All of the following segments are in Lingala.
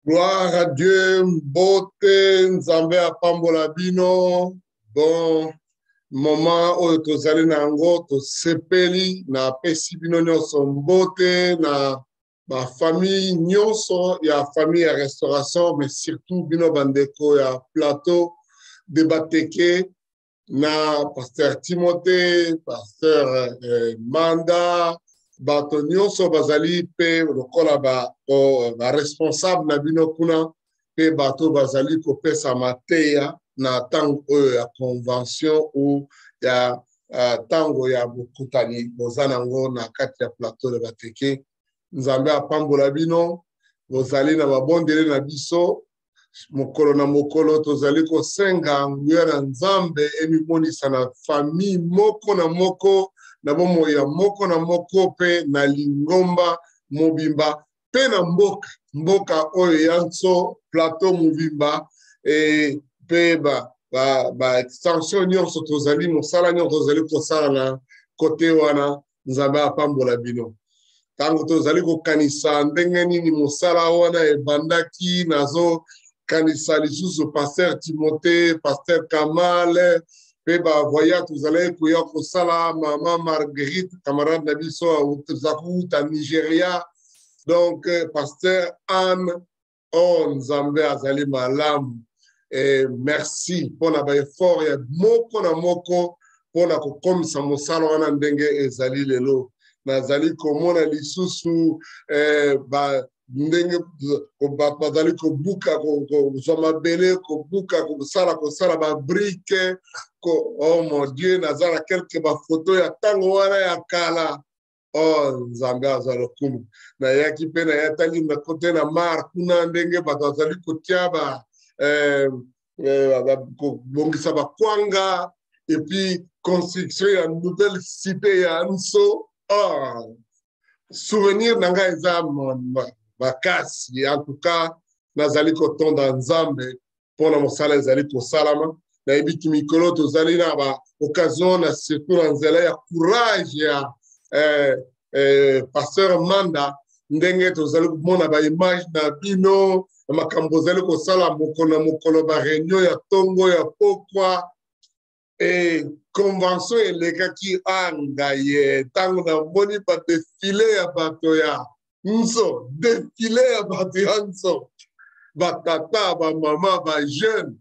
Gloire à Dieu, beauté, nzambe apambola bino. Bon, moment oyo tozali nango tosepeli na pesi bino nyonso mbote na ba famille nyonso ya famille ya restauration, mais surtout bino bandeko ya plateau de Bateke na pasteur Timothée, pasteur Manda, bato nyonso bazali pe lokola ba responsable na bino kuna pe bato bazali kopesa mateya na tango oyo ya convention ou ya tango ya bokutani boza nango na kati ya plateau de Bateke. Nzambe apambola bino, bozali na babondele na biso mokolo na mokolo tozali kosenga nguya na nzambe emimonisa na famille moko na moko na bomoi ya moko na moko pe na lingomba mobimba pe na mboka oyo ya nso plateau mobimba pe ba extension nyonso tozali mosala nyonso tozali kosala na kote wana. Nzambe apambola bino tango tozali kokanisa ndenge nini mosala wana ebandaki nazo kanisa lisusu pasteur Timothée, pasteur Kamal, pe bavoya tozali koya kosala mama Marguerite camarade na biso zakuta Nigeria, donc pasteur Anne nzambe azali malamu. Merci mpona ba effort ya moko na moko mpona kokomisa mosala wana ndenge ezali lelo. Nazali komona lisusu ndenge bazali kobuka kozwa mabele kobuka kosala babrike. Oh mon Dieu, naza na kelke bafoto ya ntango wana ya kala. Nzambe aza lokumu nayaki mpe nayatali na kote na mar kuna ndenge bato bazali kotia kobongisa bakwanga epuis construction ya nouvelle cité ya nso. Souvenir na ngai eza makasi. En tout cas nazali kotonda nzambe mpona mosala ezali kosalama. Nayebiki mikolo tozali na ba occasion na surtout na nzela ya courage ya pasteur Manda ndenge tozali komona ba image na bino makambo ozali kosala mokolo na mokolo ba réunion ya tongo ya pokwa convention elekaki angaye ntango namoni badefile ya bato ya nso, defile ya bato ya nso, batata bamama bajeune.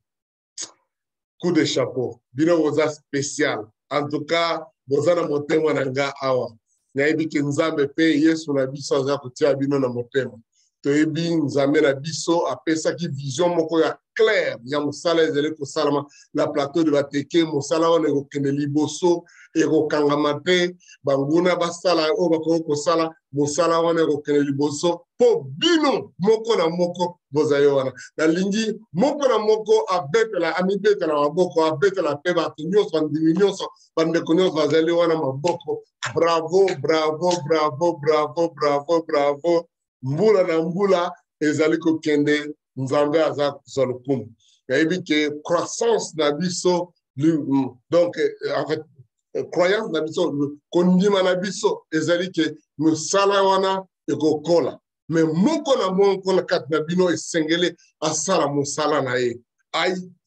Coup de chapeau bino boza spécial. En tout cas boza na motema na nga awa nayebiki nzambe pe yesu na biso aza kotia bino na motema. Toyebi nzambe na biso apesaki vision moko ya clair ya mosala ezali kosalama na plateau de Bateke. Mosala wana ekokende liboso ekokangama te banguna basala oyo bakoki kosala mosala wana ekokende liboso mpo bino moko na moko bozali wana. Nalingi moko na moko amibetela maboko abetela mpe bato nyonso bandimi nyonso bandeko nyonso bazali wana maboko. Bravo bravo bravo bravo bravo bravo. Mbula na mbula ezali kokende nzambe aza kozwa lokumu. Yayebi ke croissance na biso donc en fait croyance na biso kondima na biso ezali ke mosala wana ekokola mais moko na moko na kati na bino esengeli asala mosala na ye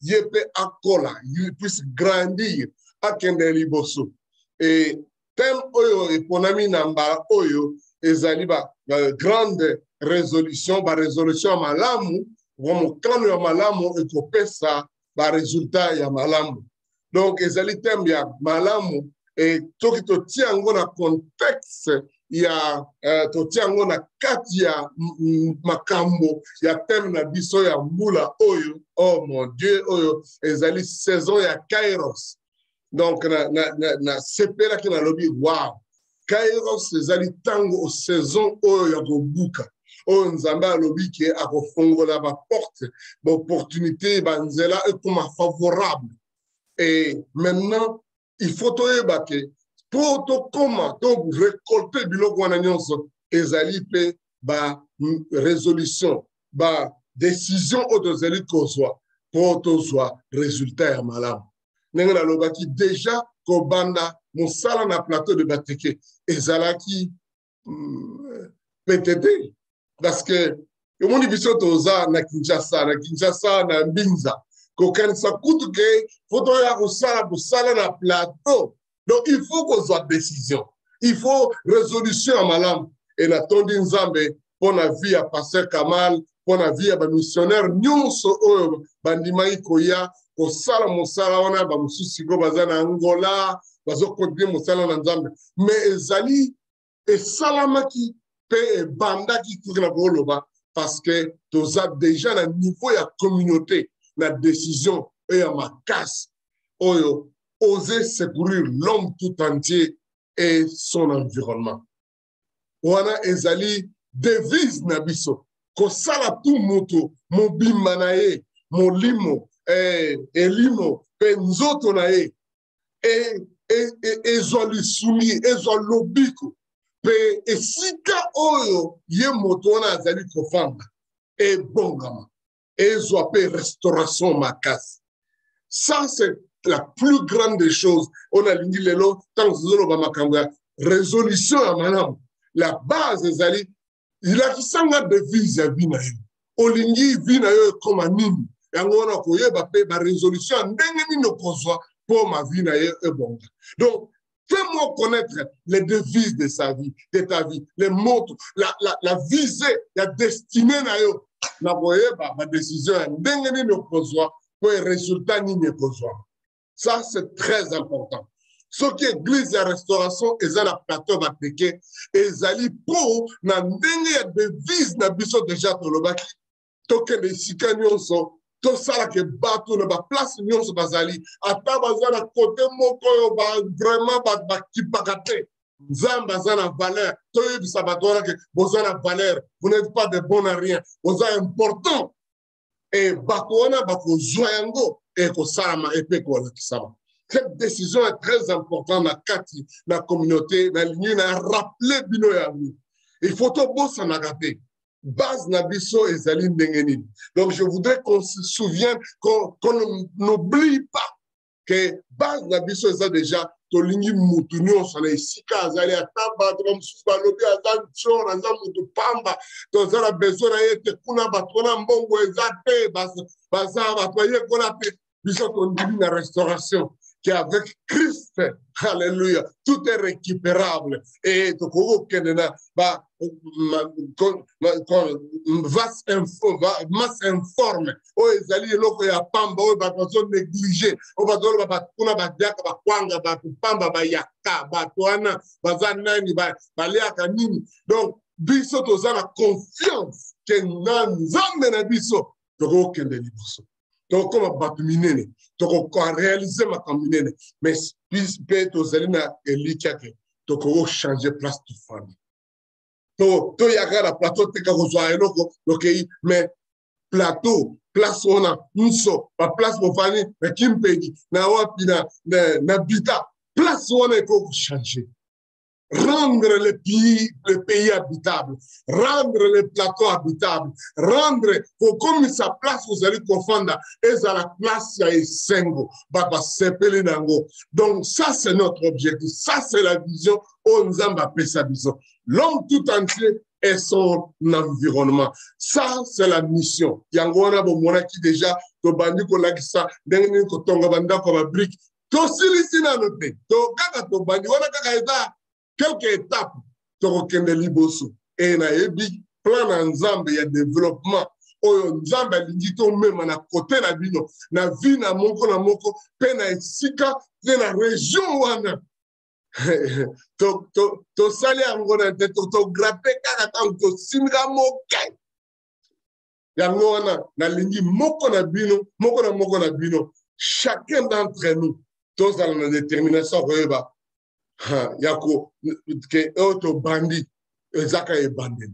ye mpe akola puisse grandir akende liboso. Et thème oyo eponami na mbala oyo ezali ba grande résolution ba résolution ya malamu mokano ya malamu ekopesa ba résultat ya malamu. Donc ezali thème ya malamu toki totia yango na contexte ya totia yango na kati ya makambo ya thème na biso ya mbula oyo. Oh mon Dieu, oyo ezali saison ya Kairos. Donc na sepelaki na lobi wow, Kairos ezali tango saison oyo ya kobuka oyo nzambe alobi ke akofongola ba porte ba opportunité banzela ekoma favorable. Et maintenant il faut toyeba ke po tokoma to récolter biloko wana nyonso ezali pe ba résolution ba décision oyo tozali kozwa po tozwa résultat ya malamu. Ndenge nalobaki déjà kobanda mosala na plateau de Bateke ezalaki PTT parce que Et mon biso toza na Kinshasa na Mbinza. Qu'aucun ça coûte que faut ya sala na plateau. Donc il faut qu'on soit décision. Il faut résolution à malam. Et na tondi nzambe pour la vie à passer Kamal, pour la vie à ba missionnaire nyonso oyo bandima ikoya ko sala mosala wana ba mususi go bazana Angola bazo continuer mosala na nzambe. Mais ezali et salamaki pe bandaki tukina boloba parce que tu as déjà un niveau de la communauté, la décision et ma casse, oser secourir l'homme tout entier et son environnement. Wana ezali devise na biso ko sala tout moto mobimba na ye molimo elimo pe nzoto na ye ezoli sumi ezoli lobiko pe esika oyo ye moto wana azali kofanda ebongama ezwa pe restauration makasi. Ça c'est la plus grande des choses. On a lingi lelo tant zoloba makambo ya résolution ya malamu. La base ezali il a kisanga devise ya bina yo. Olingi bina yo koma nini. Yango wana koyeba pe ba résolution ndenge nini okozwa pour ma vie na yo ebonga. Donc fais-moi connaître les devises de sa vie, de ta vie, les mots, la visée, la destinée na yo. Na koyeba ma décision ndenge nini okozwa pour un résultat nini okozwa. Ça c'est très important. Ce qui est église et restauration, ils ont la plateau d'appliquer, et ils allaient pour, na ndenge devise na biso déjà to lobaki, toke de sika nyonso, to sala ke bato na ba place nyonso bazali, ata bazana côté moko yo ba vraiment ba kipakate, nzamba zana valeur, to yebisa bato wana ke bozana valeur, vous n'êtes pas de bon à rien, vous êtes important, et bato wana bako zoyango, et ko salama epe ko la kisama. Cette décision est très importante dans la communauté, dans l'union, à rappeler bino ya nous. Il faut tout bon s'en agaper. Base nabiso et zaline dengeni. Donc je voudrais qu'on se souvienne, qu'on n'oublie pas que base nabiso est déjà tolingi mutunyo sana isika azali atamba to msuba lobi azan chora azan mutu pamba to zala besoin yete kuna batona mbongo ezate baza batoye kona pe biso tondimi na restauration. Qu'avec Christ, alléluia, tout est récupérable. Et donc, masse informe. Oh, ils allaient là, pamba, oh, ils négligé. Oh, ils donc, biso toza la confiance que nanzambe na biso to kende liboso. Donc, comme Batuminene, donc on réaliser ma combinaison, mais puis peut Zelina et Likiake, donc on changer place de famille. Donc, il y a la plateau de Karozoa, mais plateau, place on a, Nso, la place pour famille, mais Kimpedi, Nawapina, Nabita, place on a pour changer. Rendre le pays habitable, rendre le plateau habitable, rendre, comme sa place, vous allez confondre, et à la place, il y a Sengo, Baba Sepeli Nango. Donc, ça, c'est notre objectif. Ça, c'est la vision, on nous a appelé sa vision. L'homme tout entier et son environnement. Ça, c'est la mission. Yangona, Bomona, qui déjà, Tobandi, Kolakisa, Dengi, Kotonga, Banda, Kobabrique, Tosili, Noté, Tokaka, Tobandi, Wanaka, quelques étapes pour que les liboso et na ebi plan ensemble il y a développement o nzamba lingito même na côté na bino na vie na moko pe na esika pe na région wana to sali angona to gratter kaka tanto simga mokai yango wana na lingi moko na bino chacun d'entre nous tous dans la détermination reba yako ke auto bandi ezaka e bandeni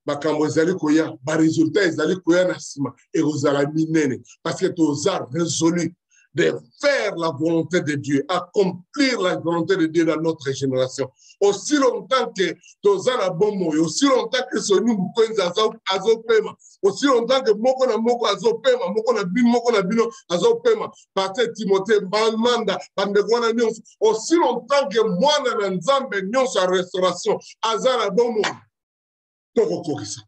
makambo ezali koya ba résultat ezali koya na sima et ozala minene parce que toza résolu de faire la volonté de Dieu, accomplir la volonté de Dieu dans notre génération. Aussi longtemps que toza na bomo, aussi longtemps que sonu mukwenza azopema, aussi longtemps que moko na moko azopema, moko na bino azopema, parce Timothée Balmanda, bandegwana nyonso, aussi longtemps que mwana na nzambe nyonso a restauration, azana bomo, toko kokisa.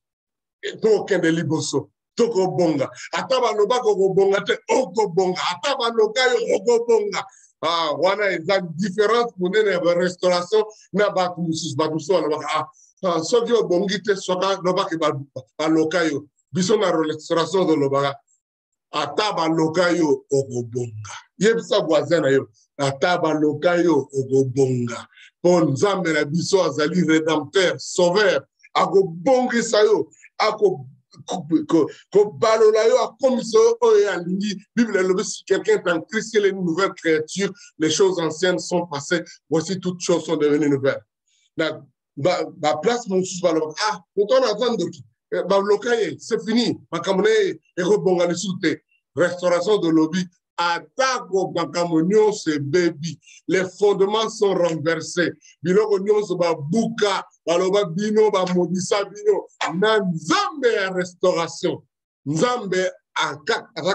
Token de liboso. Toko bonga. Ataba loba koko bonga te oko bonga. Ataba lokayo oko bonga. Ah, wana eza différence monene ba restauration na ba musus ba muso na ba ah soki obongi te soka loba ke ba lokayo. Biso na restauration de loba. Ataba lokayo oko bonga. Yebisa voisin na yo. Ataba lokayo oko bonga. Pon nzambe na biso azali rédempteur, sauveur. Ako bongi sayo. Ako Bible, si quelqu'un est en Christ, il est une nouvelle créature, les choses anciennes sont passées, voici toutes choses sont devenues nouvelles. La place, mon sous ah, pourtant on attend de qui? C'est fini. Restauration de lobby. Attaque au Bakamonio, c'est baby. Les fondements sont renversés. Biloko nyonso ba buka, baloba bino ba modisa bino. Na Nzambe à restauration. Nzambe est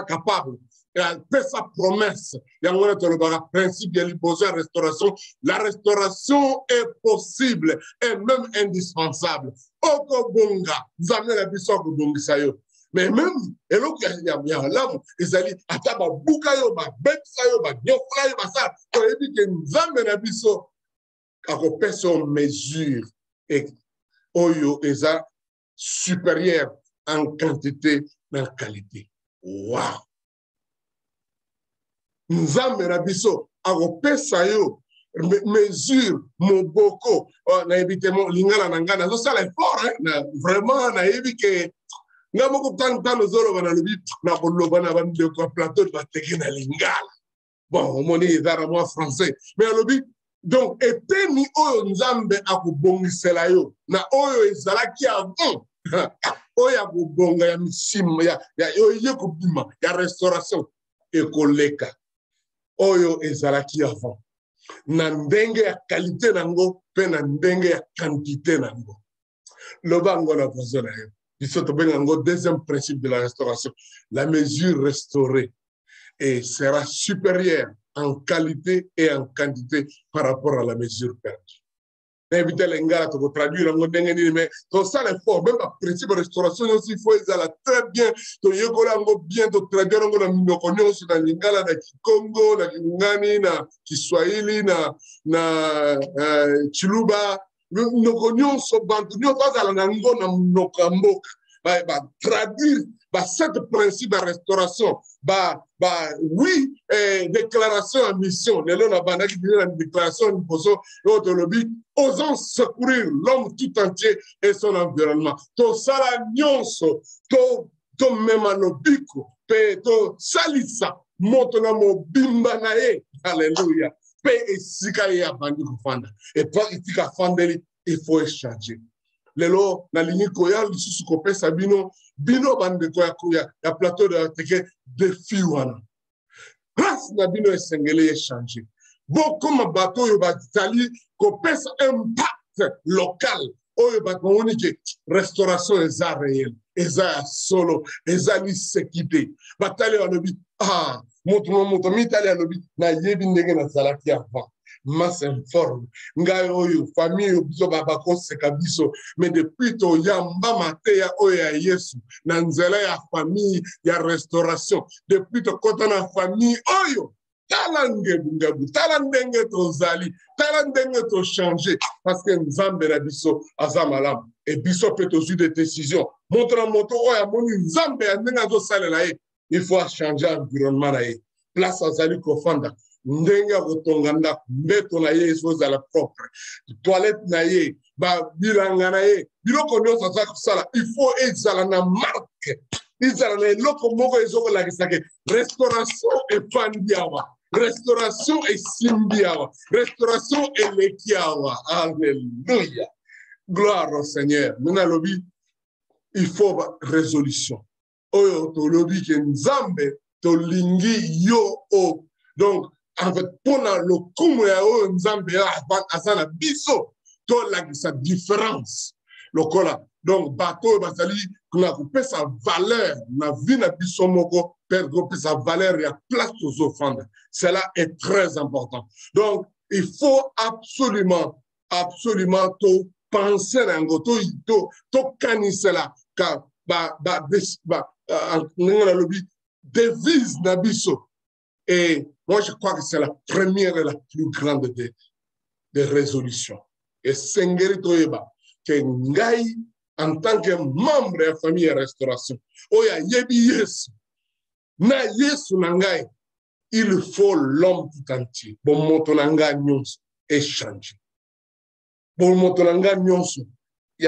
capable. Et elle fait sa promesse. Il y a un principe de la restauration. La restauration est possible et même indispensable. Oko bonga, Nzambe la biso ko bongisayo. Mais même, et là, il y a l'âme, ils allaient à taba boukayo, ba betsayo, ba nyoflayo, ba ça. On a dit que Nzambe na biso a repéré son mesure et oyo eza supérieur en quantité et en qualité. Wow! Nzambe na biso a repéré ça yo mesure mon boko na évité mon lingala nangana. Ça c'est fort, hein? Vraiment, na évité que nga moko tantano zolo bana lobi na koloba na bande ko plateau de bateke na lingala bon moni ezara moi français mais lobi donc eteni oyo Nzambe akubongisela yo na oyo ezalaki avant oyo akubonga ya misima ya oyo kubima ya restauration ekoleka oyo ezalaki avant na ndenge ya qualité nango pe na ndenge ya quantité nango lobango na pozona yo. Deuxième principe de la restauration, la mesure restaurée et sera supérieure en qualité et en quantité par rapport à la mesure perdue. Inviter les gars à traduire mais ton ça l'effort, même le principe de restauration aussi, il faut aller très bien. Tu y bien de traduire dans Minokonyo, dans Lingala, dans Congo, dans Kingani, dans Kiswahili, dans Chiluba. Nous connaissons nous traduire cette principe de restauration. Oui, déclaration en mission. Déclaration osant secourir l'homme tout entier et son environnement. To sala nyonso, to mema no biko, to salisa, motona mo bimba na ye. Alléluia. Et pas il faut échanger. Lelo na ligne koya lisusu kopesa bino bande koya ya plateau de teke de fiwana. Grâce na bino esengele échanger. Bon comme bateau yo batali kopesa impact local oyo bakonike restauration eza réel eza solo eza li sécurité. Batali alobi ah moto mitali alobi na yebi ndenge na zalaki avant. Masse informe. Ngai oyo famille biso baba koseka biso mais depuis to yamba mateya oya Yesu na nzela ya famille ya restauration depuis to kota na famille oyo talange bungabu talandenge to zali talandenge to changer parce que Nzambe na biso azamalam et biso peut aussi des décisions montre moto oya moni Nzambe ndenga zo salela ye il faut changer environnement na ye place azali kofanda ndenga kotonganda mbeto na ye so za la propre toilette na ye ba bilanga na ye biloko nyonso za kusala il faut ezala na marque ezala na eloko moko ezoko la kisake restauration et pandiawa restauration et simbiawa restauration et lekiawa alléluia gloire au Seigneur mena lobi il faut résolution oyo to lobi ke Nzambe to lingi yo o donc en fait, pour le coup, Nzambe a biso, to la sa différence. Le cola. Donc, bateau, basali, qu'on a coupé sa valeur, na vie na biso moko, perdre sa valeur et la place aux offrandes. Cela est très important. Donc, il faut absolument to penser à un to canisela, car devise Nabiso. Et moi, je crois que c'est la première et la plus grande des résolutions. Et Sengeri Toyeba, que Ngai, en tant que membre de la famille Restauration, Oya Yebi Yesu, na Yesu Nangai, il faut l'homme tout entier. Bon, Motonanga Nyonso, échanger. Bon, Motonanga Nyonso, il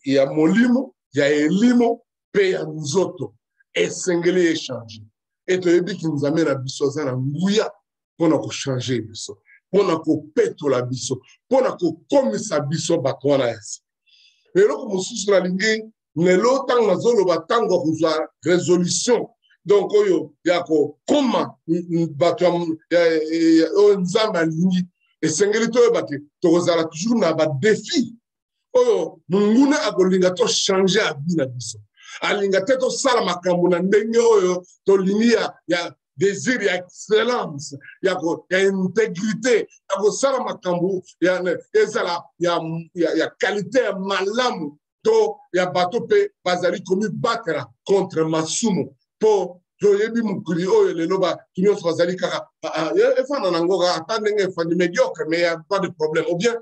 y a Molimo, il y a Elimo, paye à nous autres, et Sengeli échanger. Et tu as dit qu'il nous amène à Bissozan à Mouya pour nous changer Bisso, pour nous péter la Bisso, pour nous commettre sa Bisso Batouana. Mais là, comme nous sommes alignés, nous avons une résolution. Donc, il y a comment nous sommes alignés. Et Sengeli toujours un défi. Nous avons changer la vie de Bisso. Alinga teto sala makambo na ndenge oyo to linia ya désir ya excellence ya intégrité ya ko sala makambo ya ezala ya qualité ya malamu to ya bato pe bazali komi battra contre masumo po to yebi mukuri oyo lelo ba tunyo bazali kaka efana nango ka atandenge fani médiocre mais y a pas de problème ou bien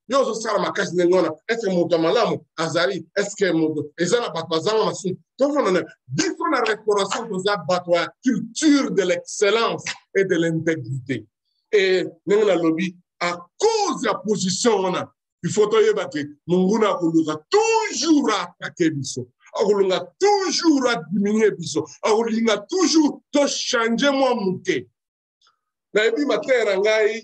yo sala makasi ngona est-ce que moto malamu azali est-ce que moto ezala batwazanga masu donc on a différentes restauration de za batwa culture de l'excellence et de l'intégrité et ngona lobby à cause de la position on a il faut toyer battre munguna kuluka toujours attaquer biso akulunga toujours diminuer biso akulinga toujours to changer moi muke na ebi matera ngai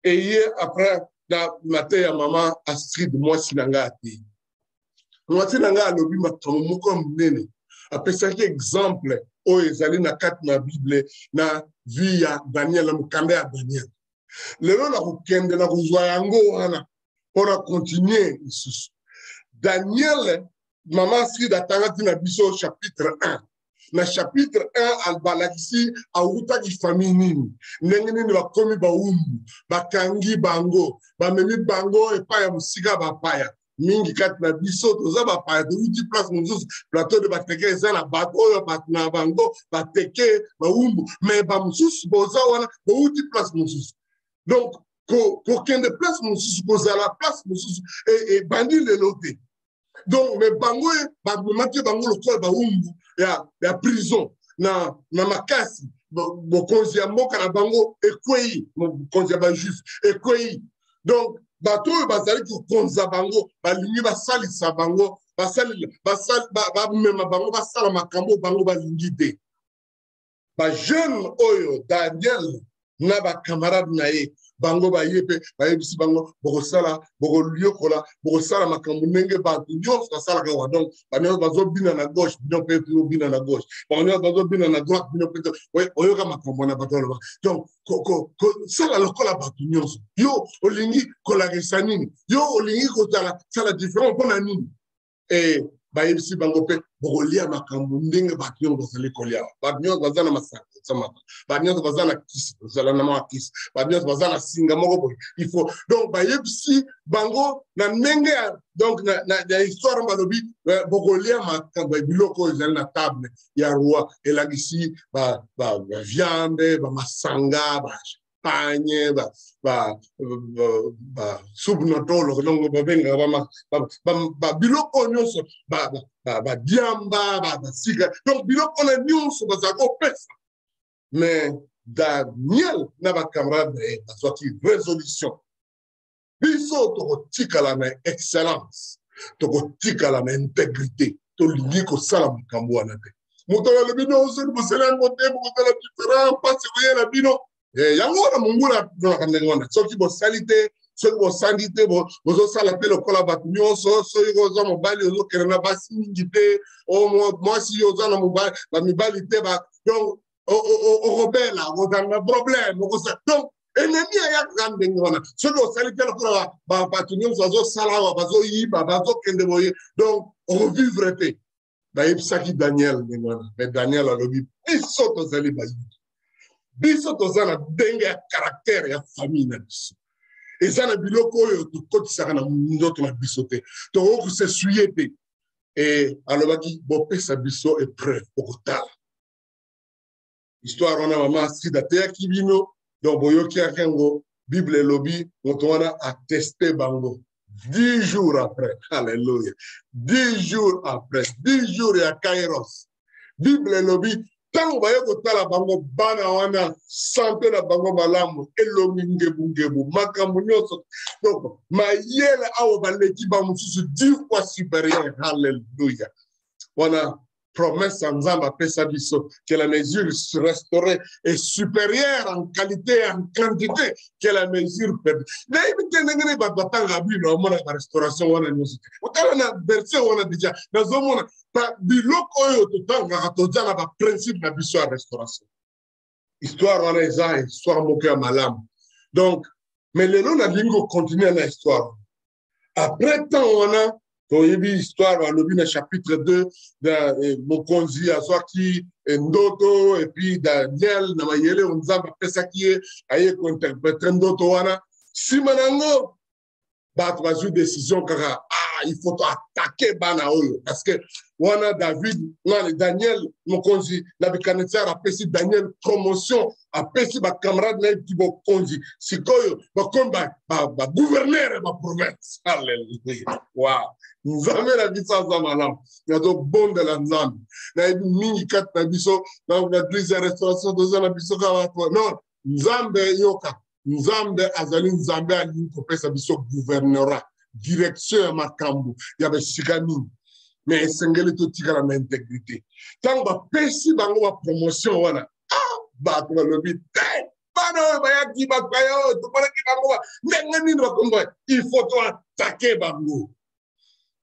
et après na matin ya maman Astrid moi sinanga ati moi sinanga alobi makambo moko munene apesaki exemple oyo ezali na kati na Bible na vie ya Daniel mukanda ya Daniel lelo na kokende na kozwa yango wana mpona continuer lisusu Daniel maman Astrid atangaki na biso chapitre 1 na chapitre 1 albalakisi awutaki famille nini ndenge nini bakomi baumbu bakangi bango bamemi bango epai ya mosika bapaya mingi kati na biso toza bapaya touti place mosusu plateau de bateke eza na bato oyo bato na bango bateke baumbu mais bamosusu boza wana bouti place mosusu donc kokende place mosusu kozala place mosusu ebandi lelo te donc mais bango bamemaki bango lokola baumbu ya prison na makasi bokonzi ya mboka na bango ekwei bokonzi ya bajuif ekwei donc bato oyo bazali kokonza bango balingi basalisa bango bamema bango basala makambo bango balingi te bajeune oyo Daniel na bakamarade na ye bango bayepe bayebisi bango bokosala bokoliokola bokosala makambo ndenge bato nyonso basalaka wa donc banyonso bazobina na gauche bino mpe bina na gauche banyonso bazobina na droite bino mpe oyoka makambo na bato aloba donc sala lokola bato nyonso yo olingi kolakisa nini yo olingi sala différent mpona nini e bayebisi bango mpe bokolia makambo ndenge bato nyonso bazali kolia bato nyonso baza na masaka bato nyonso baza na kisi ozala na mwa kisi bato nyonso baza na singa moko boye il faut donc bayebisi bango na ndenge donc na histoire balobi bokolia makambo biloko oyo ezali na table ya roi elakisi baviande bamasanga champagne soupe notolo donc babengaka biloko nyonso badiamba basika donc biloko na nyonso bazala kopesa mais Daniel na bacamarade na ye bazwaki résolution biso tokotikala na excellence tokotikala na intégrité tolingi kosala makambo wana te moto alobi nosoni bosala yango te bokosala différent mpasi koye na bino yango wana mongula donaka ndenge wana soki bosali te soki bosandi te bozosala mpe lokola bato nyonso soki oza mobali ozokende na basi mingi te mwasi oza na bamibali te donc okobela okozanga problème donc ennemi ayaka ndenge wana soki osali te lokola bato nyonso bazosala awa bazoyiba bazokende boye donc okovivre te bayebisaki Daniel ndenge wana mais Daniel alobi biso tozali bayibi biso toza na ndenge ya caractère ya famille na biso eza na biloko oyo tokotisaka na ndoto na biso te tokoki kosesuye te Et alobaki bopesa biso épreuve okotala. Histoire wana mama Asida teyaki bino donc boyoki yango Bible lobi moto wana attesté bango 10 jours après. Alléluia. 10 jours après, 10 jours ya Kairos. Bible lobi tango baye kotala bango bana wana santé na bango malamu elongi ngebu makambo nyonso. Donc mayele awo baleki ba mususu 10 fois supérieur. Alléluia. Wana promesse en Nzamba pesa biso que la mesure restaurée est supérieure en qualité et en quantité que la mesure perdue. Naïbi tenengene batanga bino mona restauration wana nyonso. Otala na verset wana déjà nazomona ba biloko oyo totanga totala ba principe na biso ya restauration. Histoire wana eza histoire moko ya malamu. Donc mais lelo na lingo continuer na histoire. Après temps wana toyebi histoire balobi na chapitre 2 de mokonzi azwaki ndoto et puis Daniel na mayele Nzamba pesaki ye aye ko interpréter ndoto wana sima nango bato bazwi décision kaka il faut attaquer bana oyo parce que wana David wana Daniel mokonzi Nabucodonosor apesi Daniel promotion apesi ba camarade na ki bokonzi sikoyo bakomba ba gouverneur ba province. Alléluia. Wow. Nzambe na biso aza malamu yazo bonde la Nzambe na mingi kat na biso na église ya restauration doza na biso ka non Nzambe yoka Nzambe azali Nzambe ali kopesa biso gouvernorat direction ya makambo ya besika mingi mais esengeli totikala na intégrité ntango bapesi bango ba promotion wana bato balobi te bana oyo bayaki bakaya oyo tomonaki bango ndenge nini bakomba il faut toattake bango.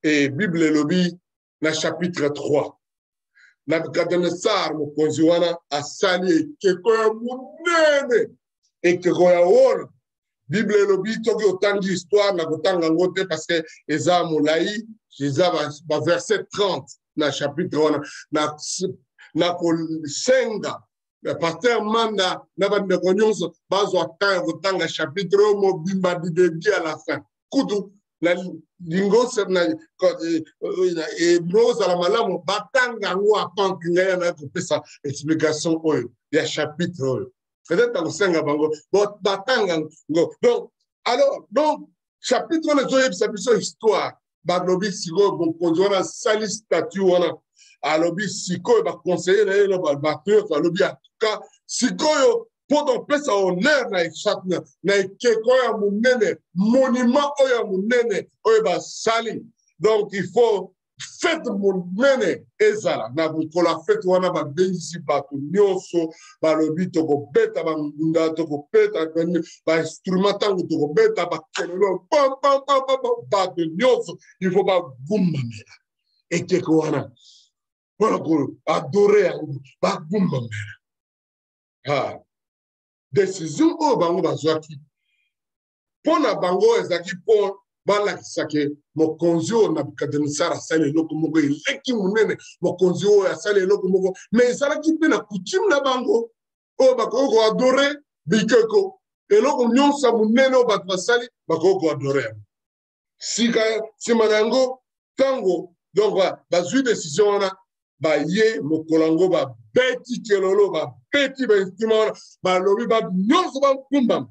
Et Bible lobi na chapitre 3 Nabucodonosor mokonzi wana asali ekeko ya munene ekeko ya wolo. Bible lobi toki otangi histoire na kotanga ngo te parce que eza molai eza ba verset 30 na chapitre wana na kosenga pasteur Manda na bandeko nyonso bazwa temps kotanga chapitre oyo mobimba du début à la fin kutu na lingose na bros ala malamu batanga ngo apanki ngaya na kopesa explication oyo ya chapitre oyo peut-être kosenga bango batanga ngo donc alors donc chapitre on a sa biso histoire balobi siko bokonzi wana sali statut wana alobi sikoyo ba conseiller na yelo bato alobi en tout cas sikoyo pour pesa honneur na ekatna na ekeko ya munene monument oyo ya munene oyo basali. Donc il faut fête monene ezala na bukola fête wana babengisi bato nyonso balobi tokobeta bangunda tokobeta ba instrument tango tokobeta bakelelo bato nyonso il faut bagumbamela ekeko wana wana ko adore yango bagumbamela décision oyo bango bazwaki mpona bango ezalaki mpo balakisake mokonzi oyo Nabucodonosor asali eloko moko eleki monene mokonzi oyo asali eloko moko mais ezalaki mpe na coutume na bango oyo bakoki koadore bikeko eloko nyonso ya monene oyo bato basali bakoki koadore yango sika nsima na yango ntango donc bazwi décision wana baye mokolo yango babeti kelolo babeti bainstrument wana balobi bato nyonso bakumbama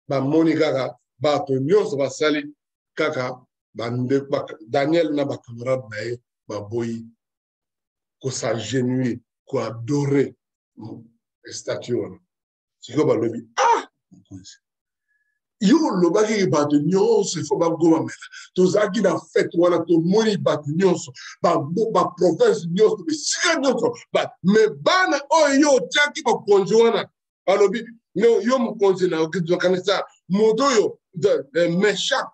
bamoni kaka bato nyonso basali kaka Daniel na bakamarade na ye baboyi kosagenue koadore statue wana sikoyo balobi mokonzi yo olobaki bato nyonso ifo bagomamela tozalaki na fete wana tomoni bato nyonso baprovince nyonso bisika nyonso me bana oyo yo otiaki bakonzi wana balobi yo mokonzi na Nabucodonosor moto oyo Meshak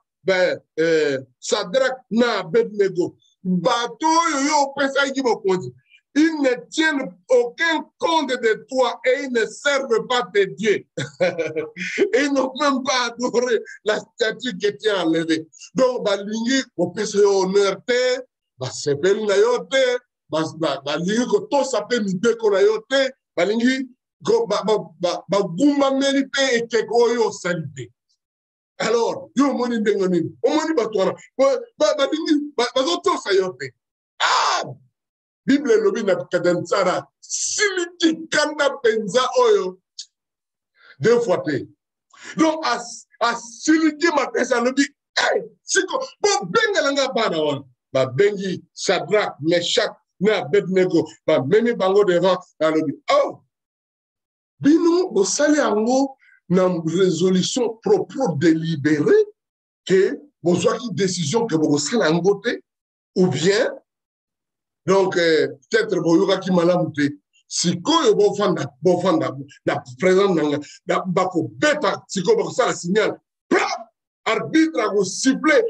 Sadrak na Abednego bato oyo yo opesaki bakonzi ils ne tiennent aucun compte de toi et ils ne servent pas tes dieux. Et ils n'ont même pas adoré la statue que tu as enlevée. Donc, balingi, on peut se honneur, basepeli na yote, balingi ko to sape mide ko na yote, balingi bagumba meli pe ekeko yo salite. Alors, yo moni ndenge nini, omoni bato wana, balingi bazo to sa yote. Ah! Bible lobi na Nebukadnezar siliki kanda penza oyo deux fois te. Donc a siliki matesa lobi hey siko bo bengalanga bana wana ba bengi Shadrach Meshach na Abednego ba memi bango devant na lobi oh bino bosali yango na résolution propre délibérée que bozwaki décision que bosala yango te ou bien donc peut-être boyokaki malamu te sikoyo bofanda na présent nanga na bako beta sikoyo bakosala signal arbitre akosiffle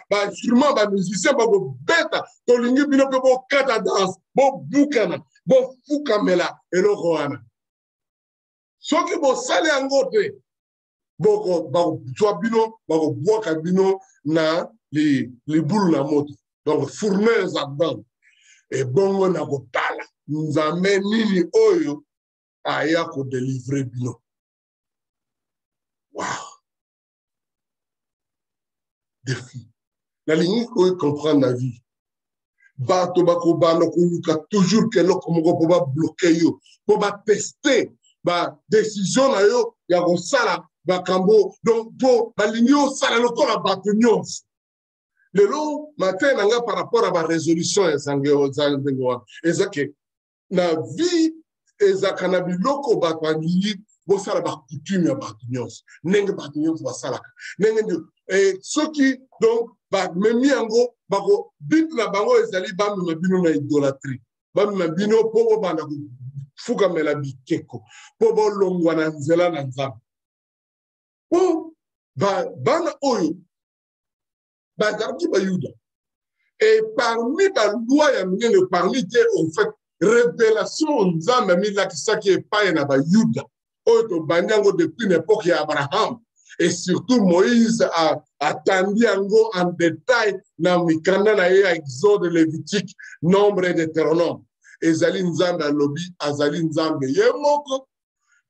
bainstrument bamusicien bako beta tolingi bino mpe bokata danse bobukana bofukamela eloko wana soki bosali yango te bakozwa bino bakobwaka bino na libulu na moto donc fourneuse ardente ebongo na kotala nzambe nini oyo aya kodelivre bino. Wow! Défi. Nalingi koy comprendre la vie. Bato bakobana koluka toujours keloko moko po ba bloquer yo, po ba tester ba décision na yo ya kosala bakambo donc po balingi osala lokola bato nyonso. Lelo matin nanga par rapport à ma résolution ezake na vie ezakana biloko bato alingi bosala ba coutume ya bato nyonso ndenge bato nyonso basalaka ndenge soki donc ba memi yango bako bit na bango ezali bamema bino na idolâtrie bamema bino po bobanda kofukamela bikeko po bolongwa na nzela na nzambe po bana oyo bazalaki bayuda et parmi baloi ya minene parmi te en fait révélation nzambe amilakisaki epai na bayuda oyo tobandi yango depuis l'époque ya Abraham et surtout Moïse a attendu yango en détail na mikanda na ye ya Exode, Lévitique, Nombre et Deutéronome ezali nzambe alobi azali nzambe ye moko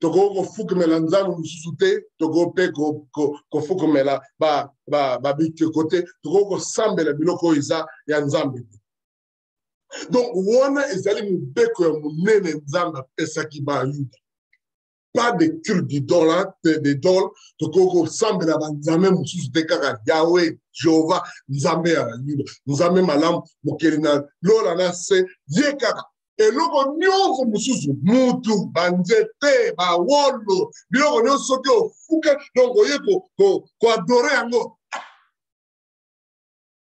toko kofukamela nzambe mosusu te toko mpe kofukamela babikeko te toko kosambela biloko oyo eza ya nzambe te. Donc wana ezali mobeko ya monene nzambe apesaki bayuda pas de culte d'idole toko kosambela banzambe mosusu te kaka Yahweh Jéhovah nzambe ya bayuda nzambe malamu mokeli na lola na se ye kaka eloko nyonso mosusu mutu banzete bawolo biloko nyonso soki ofuka donc oye koadore yango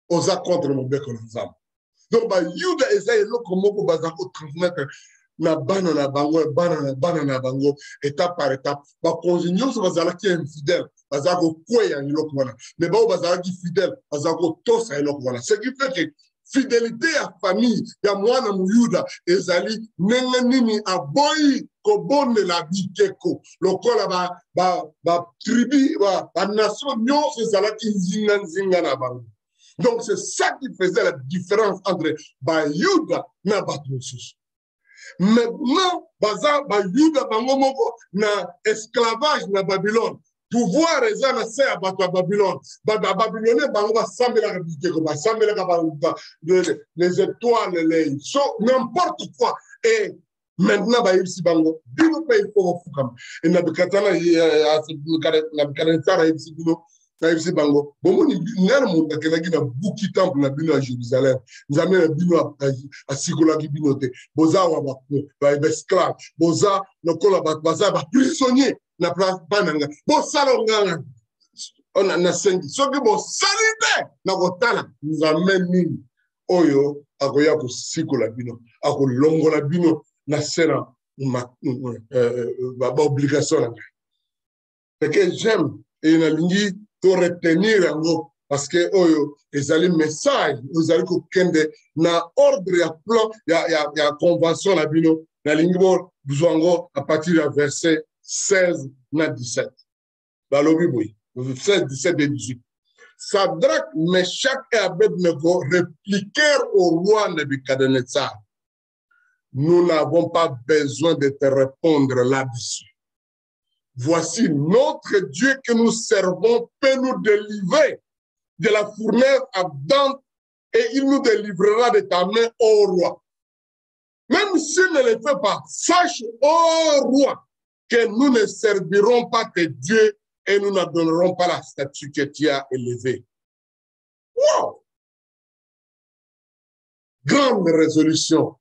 oza contre mobeko na nzambe. Donc bayuda eza eloko moko baza kotransmettre na bana na bango étape par étape bakonzi nyonso bazalaki infidèle baza kokweya eloko wana mais bao bazalaki fidèle baza kotosa eloko wana ce qui fait que fidélité ya famille ya mwana muyuda ezali ndenge nini aboyi kobondela bikeko lokola batribu banation nyonso ezalaki nzinga na bango. Donc c'est ça qui faisait la différence entre bayuda na bato mosusu. Maintenant bayuda bango moko na esclavage na Babylone pouvoir eza na se ya bato ya Babylone babylonais bango basambelaka bikeko basambelaka les étoiles les so n'importe quoi et maintenant bayebisi bango bino mpe il faut kofukama e Nebukadnezar ayebisi bino ayebisi bango bomoni ngana moto akelaki na buki temple na bino ya Jérusalem nzambe na bino asikolaki bino te boza awa baesclave boza lokola baza baprisonnier na place bananga bosala nganga na sengi soki bosali te na kotala nzambe nini oyo akoya kosikola bino akolongola bino na sena baobligation na ngai. Ce que j'aime et nalingi to retenir yango parce que oyo ezali message ezali kokende na ordre ya plan ya convention na bino nalingi bo buzwango à partir ya verset 16 na 17 balobi boy 16 17 et 18 Shadrach, Meshach et Abednego répliquèrent au roi Nebukadnezar. Nous n'avons pas besoin de te répondre là-dessus. Voici notre Dieu que nous servons peut nous délivrer de la fournaise ardente et il nous délivrera de ta main, ô roi. Même s'il ne le fait pas, sache, ô roi, que nous ne servirons pas tes dieux et nous n'adonnerons pas la statue que tu as élevée. Wow! Grande résolution.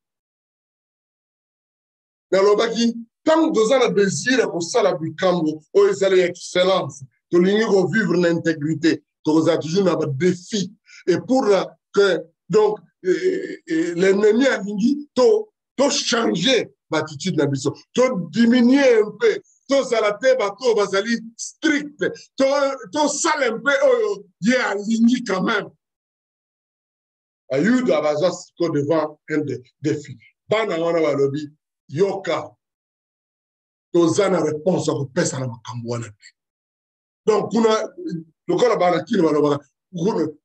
Nalobaki, tant que nous désir pour ça la bikambo, oh ils allaient excellence, que nous vivre l'intégrité, que nous avons toujours un défi. Et pour que donc l'ennemi a dit, to changer l'attitude de la mission, to diminuer un peu, to salate bateau basali strict, to sale un peu, oh il y a aligné quand même. Ayuda bazas ko devant un défi. Bana wana balobi yoka tozana réponse ko pesa na makambo wana. Donc kuna lokola bana kini baloba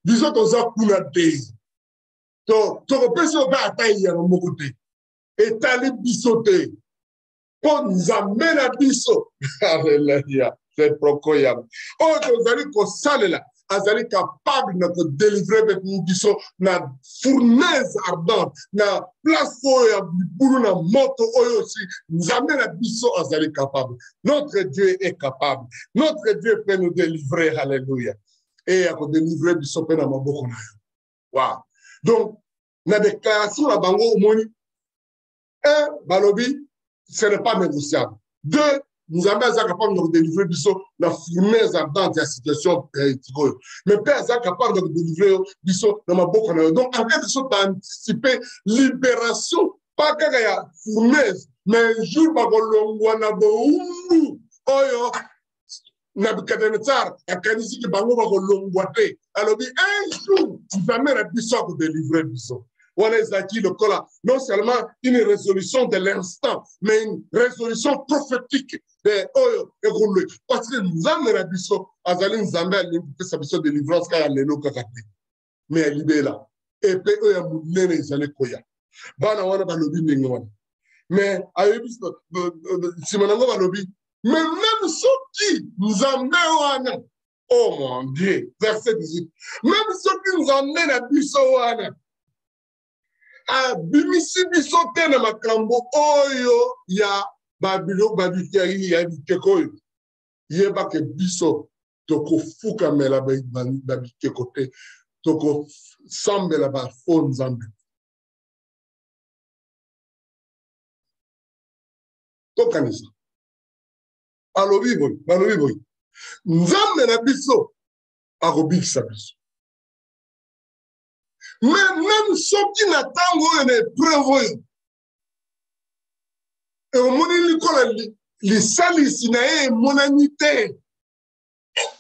biso toza kuna te. To ko pesa ba atai ya moko te. Etali biso te. Po nzamena biso. Alléluia. C'est prokoya. O tozali ko salela. Azali capable de délivrer na fournaise ardente, na place ya bulu na moto oyo aussi, jamais la biso azali capable. Notre Dieu est capable. Notre Dieu peut nous délivrer, alléluia. Et à délivrer biso pe na maboko na yo. Wow. Donc, na déclaration la bango omoni, un, balobi, ce n'est pas négociable. Deux, nous avons capable de délivrer la fournaise ardente de la situation. Mais Père est capable de délivrer dans ma bouche. Donc, en quelque sorte, d'anticiper libération, pas qu'il y a fournaise, mais un jour, Nabucodonosor, a kanisi ki bango ba kolongwate. Alors, un jour, tu vas mettre biso pour délivrer biso. On est acquis le cola. Non seulement une résolution de l'instant, mais une résolution prophétique de Oyo et Roulé. Parce que nous avons la biso, Azaline Zambel, sa biso de délivrance, car elle est là, mais elle est là. Et puis, eux, ils ont koya. Bana wana ba lobi n'ingwana. Mais, ayebi, si mon ba lobi, mais même ceux qui nous emmènent, oh mon Dieu, verset 18, même ceux qui nous emmènent à Bissowana, à Bimisi Bissote na makambo, oyo, ya Babilo, Babikari, ya Bikekoyo, yeba ke Bisso, toko fuka me la Babikekote, toko sambe la ba fon zambe. Tokanisa. Balobi boy. Nzambe na biso akobikisa biso. Mais même soki na tango oyo na épreuve oyo omoni likola lisalisi na ye emonani te,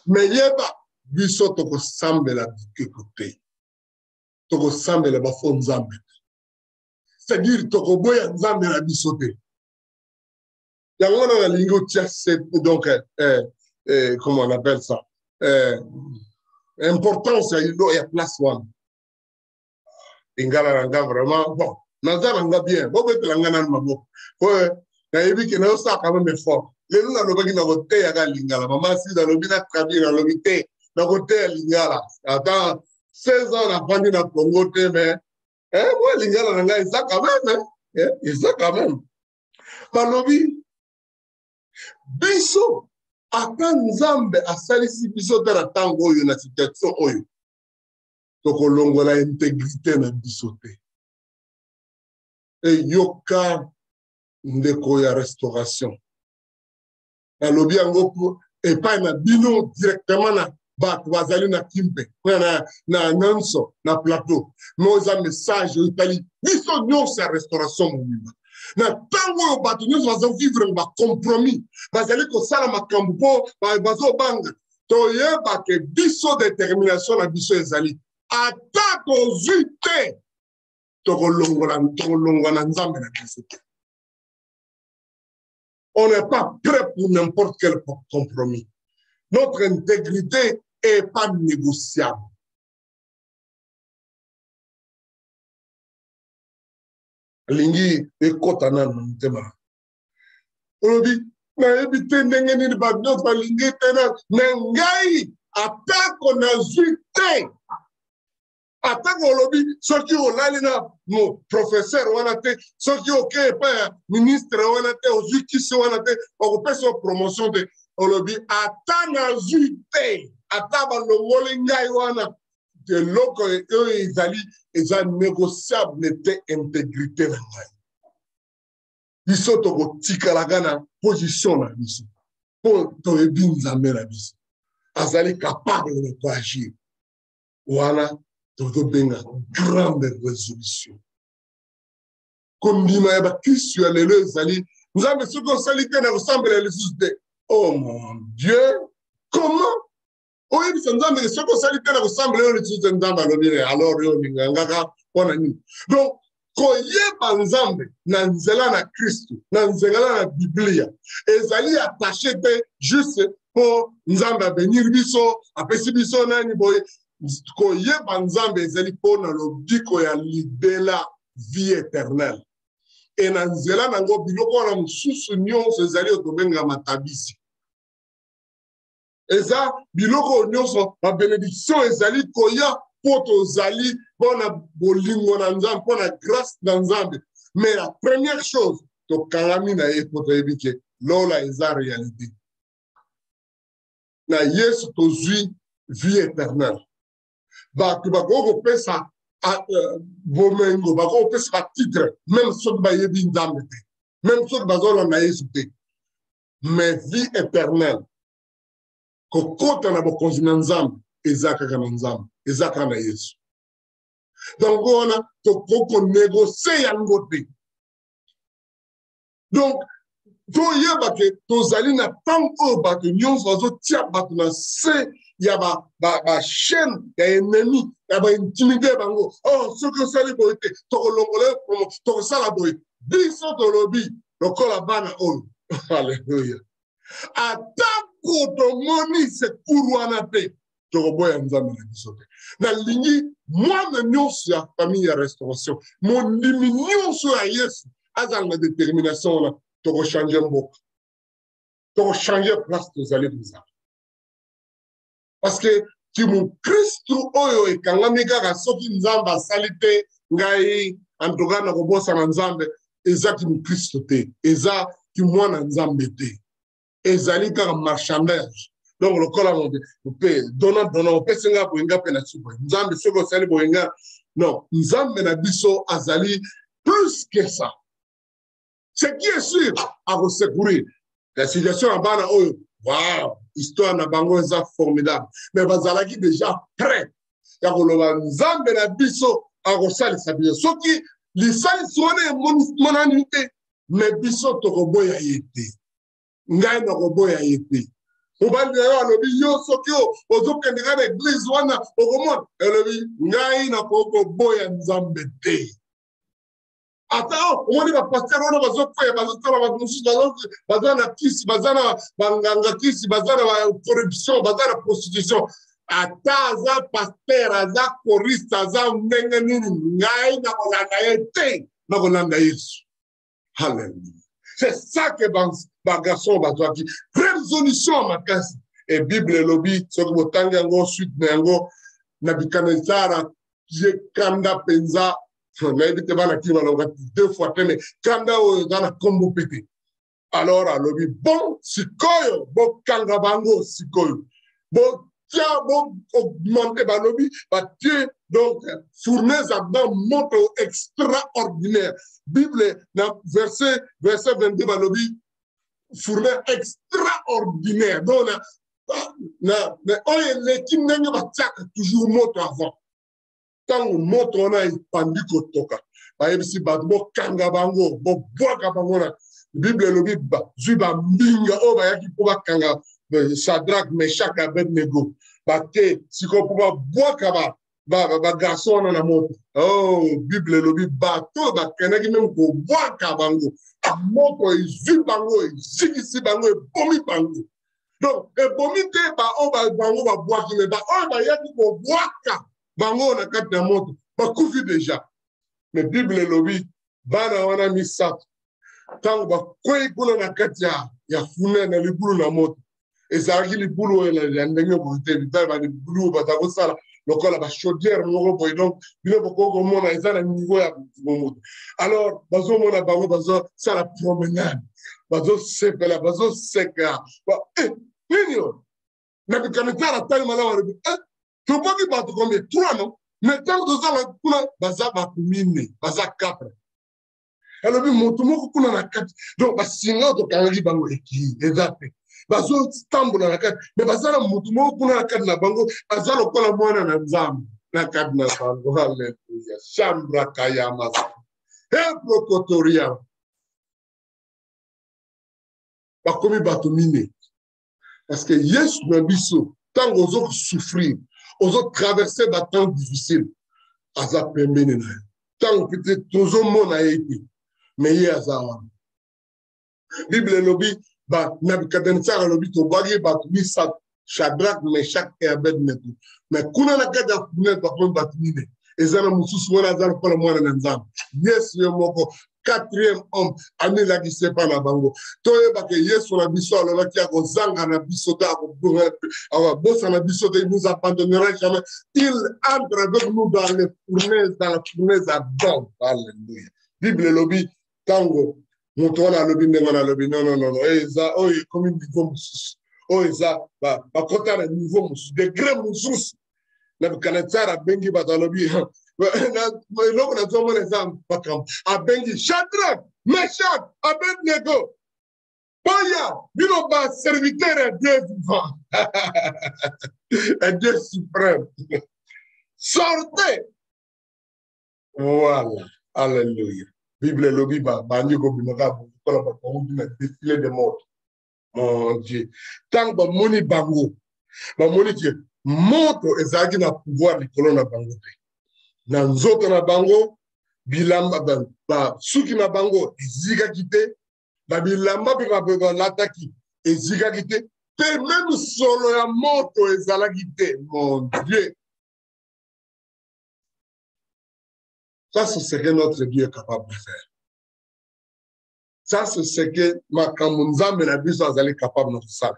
mais yeba biso tokosambela bikeko te, tokosambela bafo nzambe te, c'est-à-dire tokoboya nzambe na biso te. Yango na lingo tia donc comment on appelle ça, importance ya place one. Ingala ranga vraiment bon. Naza ranga bien. Bon bete ranga na mabo. Ouais. Na yebi ke na sa quand même fort. Le nous na lobaki na côté ya lingala. Maman si dans lobina trabi na lobité na côté lingala. Attends 16 ans na pandi na Congo te mais moi lingala ranga ça quand même hein. Et ça quand même. Balobi biso ata nzambe asalisi biso te na tango oyo na situation oyo tokolongola intégrité na biso te. E yoka ndeko ya restauration nalobi yango epai na bino directement na bato bazali na kimpe na nanso na plateau moza message oyitali biso nyonso ya restauration mobimba na tango oyo bato nyonso bazovivre ba compromis bazali kosala makambo mpo bazobanga toyeba ke biso détermination na biso ezali ata tozwi te tokolongwa na nzambe na biso te. On n'est pas prêt pour n'importe quel compromis. Notre intégrité n'est pas négociable. Lingi ekota na mtema. Olobi na ebite ndenge ni ba d'autres lingi tena na ngai atako na zui te. Attends qu'on lobby, ceux qui ont là, mon professeur, on a été, ceux qui ont été ministre, on a été, aux qui on a été, on peut son promotion de lobby. Attends à zute, attends le molinga wana de l'autre ils allaient, ils ont négociable n'était intégrité là. Ils sont au tikalagana position là ici. Pour te bien zamé là ici. Azali capable de agir. Voilà. Todo benga grande résolution. Comme dit ma question les zali, nous avons ce qu'on salité ne ressemble à les oh mon Dieu, comment? Oh oui, ça nous a ce qu'on salité ne ressemble à les alors on a dit. Donc, quand y est par exemple, nanzela na Christ, nanzela na Biblia, et zali attaché juste pour nous venir biso, après si biso nani boy. Koye banzambe ezali pona lobiko ya libela vie éternelle. Et na nzela nango biloko na mususu nyonso ezali otobenga matabisi. Eza biloko nyonso ma bénédiction ezali koya poto zali pona bolingo na nzambe pona grâce na nzambe. Mais la première chose to kalami na ye poto ebike lola eza réalité. Na Yesu tozui vie éternelle. Tu vas couper ça bomengo ba couper ça titre même ceux qui baillent bien d'âme même ceux qui bazon en aïsouté mais vie éternelle que quand on a beaucoup de nzam ezaka kana nzam ezaka na Yesu donc on a to ko négocier yangote donc to yeba ke to zali na tango ba que nyonso azo tia ba na se ya ba chaîne ya ennemi ya ba intimider bango oh ce que ça les boité to longole to sala boy biso to lobi lokola bana on alléluia atako to moni se kurwana pe to boya nzambe na biso na lingi moi na nyonso ya famille ya restauration mon nyonso ya Yesu azanga détermination là to changer mboka to changer place to zali bizarre. Parce que qui mon Christ oyo e kangami kaka soki nzamba salite ngai en tout cas na kobosa na nzambe eza ki mon Christ te eza ki mwana nzambe te ezali kaka marchandage donc le kola mo pe dona pe senga boinga pe na tsubo nzambe soko sali boinga non nzambe na biso azali plus que ça. Ce qui est sûr à vous secourir la situation en bas oyo wow, histoire na bango eza formidable. Mais bazalaki déjà prêt. Ya koloba nzambe na biso akosalisa biso. Soki lisalisi wana monani te, mais biso tokoboya ye te. Ngai nakoboya ye te. Obali yo alobi yo soki ozokendeka na église wana okomona alobi ngai nakoboya nzambe te. Attends, on dit que pasteur, on va se faire, bazana kisi, bazana banganga kisi, bazana corruption, bazana prostitution. Attends, za pasteur, za choriste, za mengeni, ngai na kolanda ete, na kolanda Yesu. Alléluia. C'est ça que garçon bateau qui résolution ma casse. Et Bible lobby, ce que vous tangez en suite, n'engo, Nabucodonosor, j'ai kanda penza. Deux fois, mais quand on a combo pété. Alors, à l'objet, bon, sikoyo, bon, kangabango, sikoyo. Bon, tiens, bon, augmenter, bah, l'objet, bah, tiens, donc, fournaise à dedans, montre extraordinaire. Bible, verset 22, bah, l'objet, fournaise extraordinaire. Donc, mais, on est l'équipe, n'a toujours montre avant. Tant que moto on a pandi kotoka ba yebisi ba bo kanga bango bo boaka bango na Bible lobi ba zuba mbinga o ba yaki ko ba kanga Shadrach Meshach Abednego ba te siko ko ba boaka ba garçon na moto oh Bible lobi ba to ba kenaki même ko boaka bango moto zuba bango zigisi bango bomi bango donc e bomi te ba o ba bango ba boaki me ba o ba yaki ko boaka bango na kati na moto bakufi déjà mais Bible lobi bana wana misato tango bakwei kuna na kati ya fune na libulu na moto ezalaki libulu ya ndenge boite bitali ba libulu batakosala lokola ba chaudière moko boy donc bino boko komona eza na niveau ya moto alors bazomona bango bazosala promenade bazosepela bazoseka nini oyo Nebukadnezar atali malamu alobi toboki bato combien 3 non mais ntango tozala kuna baza bato 4 baza 4 alobi moto moko kuna na kati donc basinga tokangaki bango eki eza te bazotambola na kati me baza na motu moko kuna na kati na bango aza lokola mwana na nzambe na kati na bango halleluya shambra kayamasa heprokotoria bakomi bato 4 parce que yesu na biso ntango ozosouffrir ozotraverse batemps difficile aza pembeni na ye ntango pete tozomona ye te me ye aza wana bible elobi Nebukadnezar alobi tobwaki bato 3 Shadrach, Meshach et Abednego me kuna na kati ya furnace bakomi bato 4 eza na mosusu wana aza lokola mwana na nzambe yesu ye moko 4e homme amilaki sepa na bango toyebake yesu na biso alobaki akozanga na biso te akobosa na biso te il nous abandonnera jamais il entre avec nous dans la fournaise à dents alléluia bible elobi ntango moto wana alobi ndenge wana alobi non eza oyo ekomi niveau mosusu oyo eza bakota na niveau mosusu degré mosusu Nebukadnezar abengi bato alobi eloko nazomona eza makambo abengi Shadrach, Meshach, Abednego boya bino baserviteur ya Dieu vivant ya Dieu suprême sortez voilà alléluia bible elobi bandi kobimaka kola bakongi na défilé de mort mon Dieu ntango bamoni bango bamoni ke moto ezalaki na pouvoir likolo na bango te na nzoto na bango bilamba suki na bango ezikaki te babilamba mpe balataki ezikaki te mpe même solo ya moto ezalaki te mon Dieu ça c'est ce que notre Dieu est capable de faire ça c'est ce que makambo nzambe na biso azali capable na kosala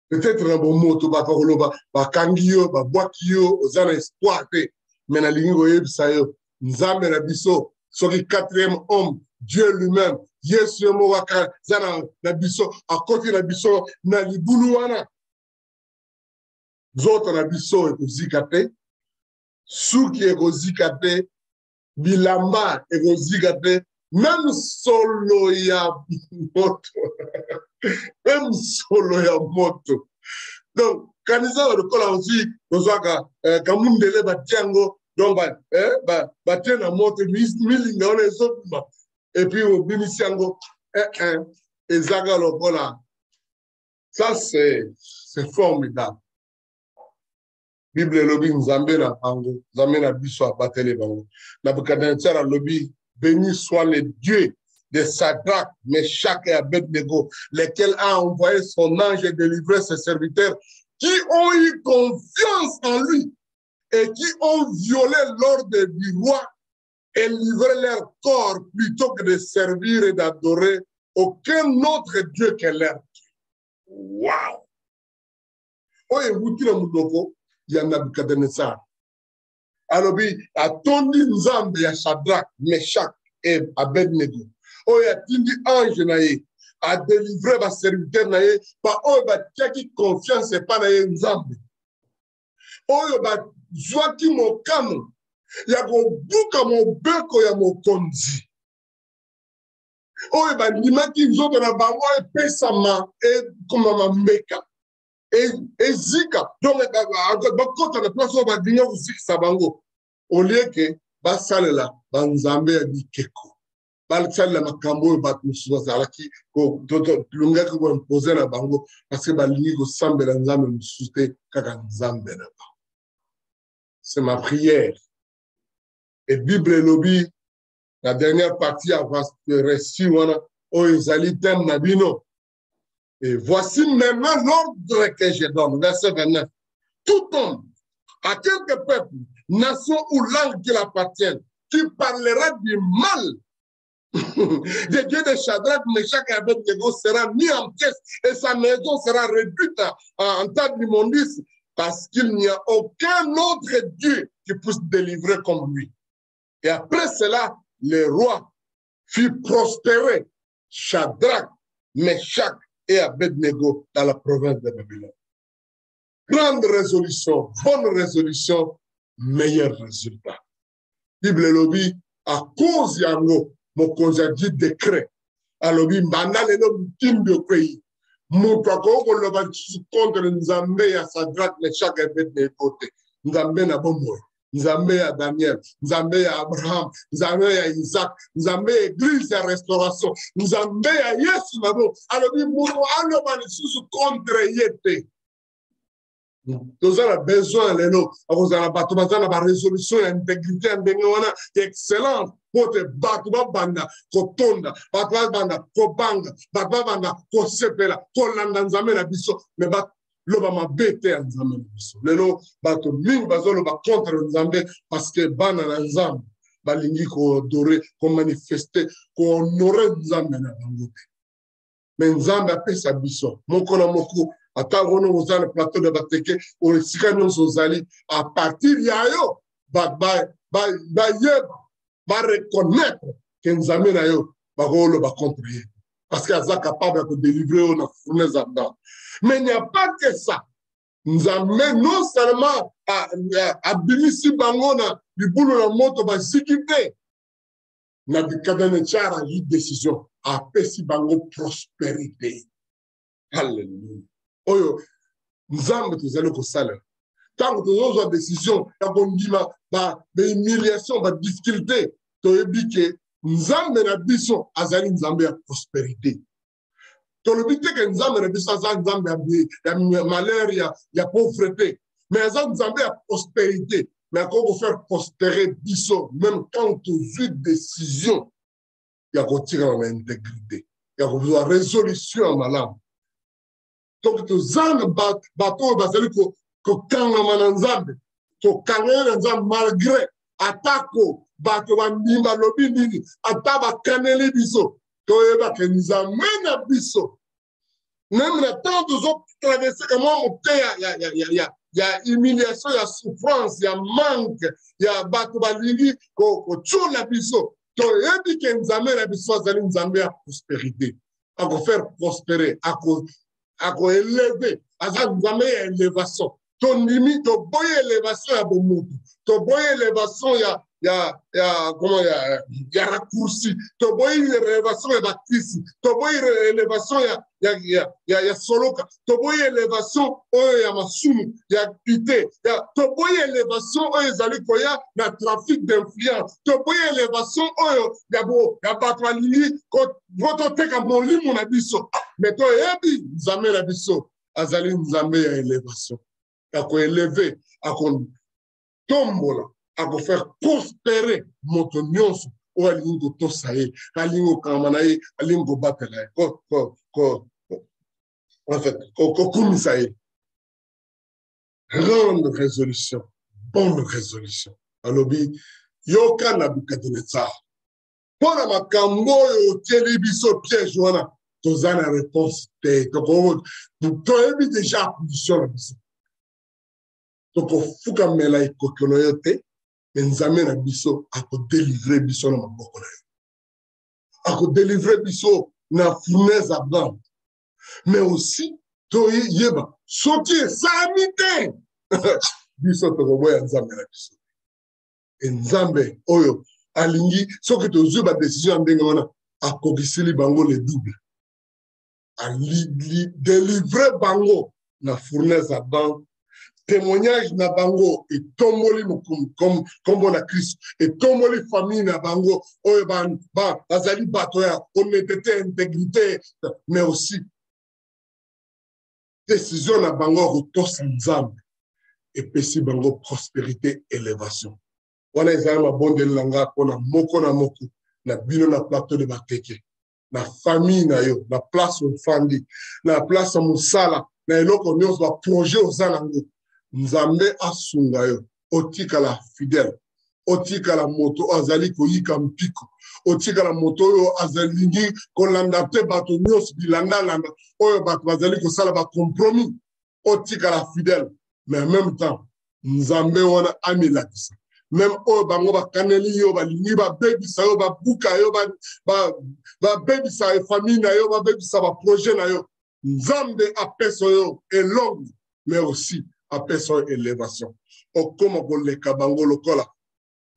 peut-être na bomoto bakoloba bakangi yo babwaki yo oza na espoir te me nalingi koyebisa yo nzambe na biso soki 4e homme Dieu lui-même yesu ye moko aza na biso akoti na biso na libulu wana nzoto na biso ekozika te suki ekozika te bilamba ekozika te même solo ya moto même solo ya moto donc kanisa lokola aussi kozwaka kamundele batie yango donc batie na moto milinga wana ezobima epuis obimisi yango ezaka lokola ça c'est formidable bible elobi nzambe na bango nzambe na biso abateli bango Nebukadnezar alobi béni soit le Dieu de Shadrach, Meshach et Abednego, lesquels a envoyé son ange et délivré ses serviteurs qui ont eu confiance en lui et qui ont violé l'ordre du roi et livré leur corps plutôt que de servir et d'adorer aucun autre Dieu que leur Dieu. Wow! Oye, wutila mudoko ya Nebukadnezar. Alobi, atondi nzambe ya Shadrach, Meshach et Abednego. Oyo atindi ange na ye a délivré ba serviteur na ye ba oyo batiaki confiance epa na ye nzambe oyo bazwaki mokano ya kobuka mobeko ya mokonzi oyo bandimaki nzoto na bango epesama ekomama mbeka ezika donc bakota na place oyo badinga kosikisa bango olie ke basalela banzambe ya bikeko basalela makambo oyo bato mosusu bazalaki lungaki koimpose na bango parce que balingi kosambela nzambe mosusu te kaka nzambe na bango. C'est ma prière. Et Bible elobi la dernière partie avant le récit wana oyo ezali thème na bino. Et voici maintenant l'ordre que je donne, verset 29. Tout homme, à quelque peuple, nation ou langue qu'il appartienne, qui parlera du mal de Dieu de Shadrach, Meshach et Abednego sera mis en pièce et sa maison sera réduite en tas d'immondices Parce qu'il n'y a aucun autre Dieu qui puisse délivrer comme lui. Et après cela, le roi fit prospérer Shadrach, Meshach et Abednego dans la province de Babylone. Grande résolution, bonne résolution, meilleur résultat. Bible lobby, à cause yango, mon conseil décret. À lobby, banal l'homme de pays. Mon kako, le va contre Nzambe à Shadrach, Meshach et Abednego. Nzambe na bombo. Nzambe à Daniel, Nzambe à Abraham, Nzambe à Isaac, Nzambe à Église à restauration, Nzambe à Yesu nabo. Alors il faut aller sous contre yete. Nous avons besoin de nous, nous avons la résolution, l'intégrité, excellente pour te battre, banda, kotonda, battre banda, kobanga, battre banda, kosepela, kolanda Nzambe na biso, mais bat loba mabete ya Nzambe na biso. Lelo bato mingi bazolo ba contre Nzambe parce que bana na Nzambe balingi ko adorer, ko manifester, ko honorer Nzambe na bango te. Mais Nzambe apesa biso moko na moko ata wono ozana plateau de bateke o esika nyonso ozali à partir ya yo ba reconnaître que Nzambe na yo bakolo ba contre ye parce qu'il est capable de délivrer na fournaise ardente. Mais il n'y a pas que ça. Nzambe non seulement a bimisi bango na libulu na moto ba zikite na Nebukadnezar a eu décision a pesi bango prospérité. Alléluia. Oyo Nzambe tozali kosala tant que tozozwa décision ya kondima ba humiliation ba difficulté toyebi ke Nzambe na biso azali Nzambe ya prospérité. Tolobi te ke Nzambe na biso azali Nzambe ya malheur ya pauvreté, mais azali Nzambe ya prospérité. Mais comment faire prospérer biso même quand tu as décision il y a continuer dans l'intégrité, il y a besoin de résolution en malade. Donc tu as bateau basali ko kanga mananzambe to kanga nzambe malgré attaque bato bandimba lobi nini ataba kaneli biso to yeba ke Nzambe na biso même la temps de traverser comment on il y a humiliation, il y a souffrance, il y a manque, il y a bato balingi ko tchola biso to yebi ke Nzambe na biso azali Nzambe ya prospérité à faire prospérer à élever azali Nzambe ya élévation ton limite to boye élévation ya bomutu to boye élévation comment ya raccourci to boye élévation ya baptiste to boye élévation ya soloka to boye élévation oyo ya masumu ya pité to boye élévation oyo ezali koya na trafic d'influence to boye élévation oyo ya bato balingi kototeka molimo na biso mais to yebi Nzambe na biso azali Nzambe ya élévation à élever, à tombola, à faire prospérer mon nyonso, ou à l'ingo tosaye, à l'ingo kamanaye, à l'ingo batelaye, en fait, komisaye. Grande résolution, bonne résolution. Alobi, yoka Nebukadnezar. Pour la makambo yo tieli biso piège wana, tozana réponse te, to ebi déjà position la biso. Donc, il faut que mela ikokonoyote, mais Nzambe na biso a délivrer biso na maboko na yo. A délivrer biso na fournaise ardente. Mais aussi, to yeba, soki samite. Biso to boya Nzambe na biso. Et Nzambe oyo alingi soki to zuba décision ndenge wana akokisili bango le double. A délivrer bango na fournaise ardente. Témoignage na bango et tomboli comme on a Christ et tomboli famille na bango oyo bazali bato ya honnêteté intégrité mais aussi décision na bango rotosa Nzambe et pesi bango prospérité élévation wana ezali mabonde langa pona moko na moko na bino na plateau de bateke na famille na yo na place ofandi na place ya mosala na eloko nyonso ba projet ozalango Nzambe asunga yo otika la fidèle otika la moto azali koyika mpiko otika la moto oyo azalingi kolanda te bato nyonso bilanda landa oyo bato bazali kosala ba compromis otika la fidèle Mais en même temps, Nzambe wana amilakisa. Même au bango ba kaneli yo ba lingi ba baby sa yo ba buka yo ba baby sa famille na yo ba baby sa ba projet na yo. Nzambe apeso yo elongi, mais aussi apeso élévation. O comme ko le kabango lokola.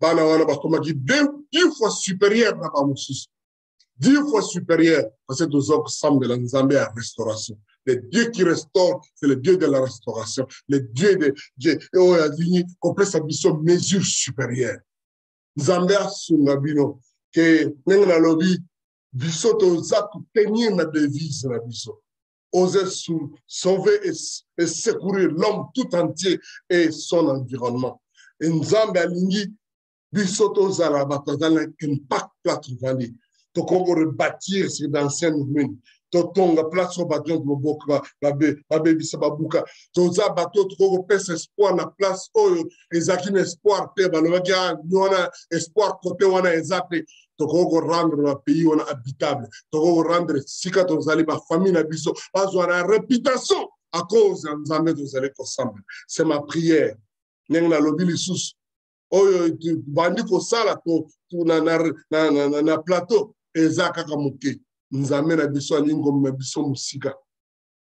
Bana wana ba koma ki 10 fois supérieur na ba mususu. 10 fois supérieur parce que nous avons ensemble la Nzambe à restauration. Le Dieu qui restaure, c'est le Dieu de la restauration. Le Dieu de Dieu, on a dit qu'on peut s'habiller mesure supérieure. Nzambe a sungabino que n'enga lobi biso to zaku tenir na devise na biso. Oser sauver et secourir l'homme tout entier et son environnement. Et Nzambe alingi biso to zala batazala impact plateau. To kongo rebâtir ces anciennes ruines. To tonga place au bâton de Boka, la baby sababuka. To za bateau to kongo pèse espoir na place oyo ezaki espoir te baloka nyona espoir côté wana ezate to kongo rendre le pays wana habitable. To kongo rendre sika to zali ba famille na biso bazwa na réputation à cause de Nzambe to zali ensemble. C'est ma prière. Nenga lobi lisusu oyo bandi ko sala to na plateau ezaka kamuke Nzambe na biso alingo na biso musika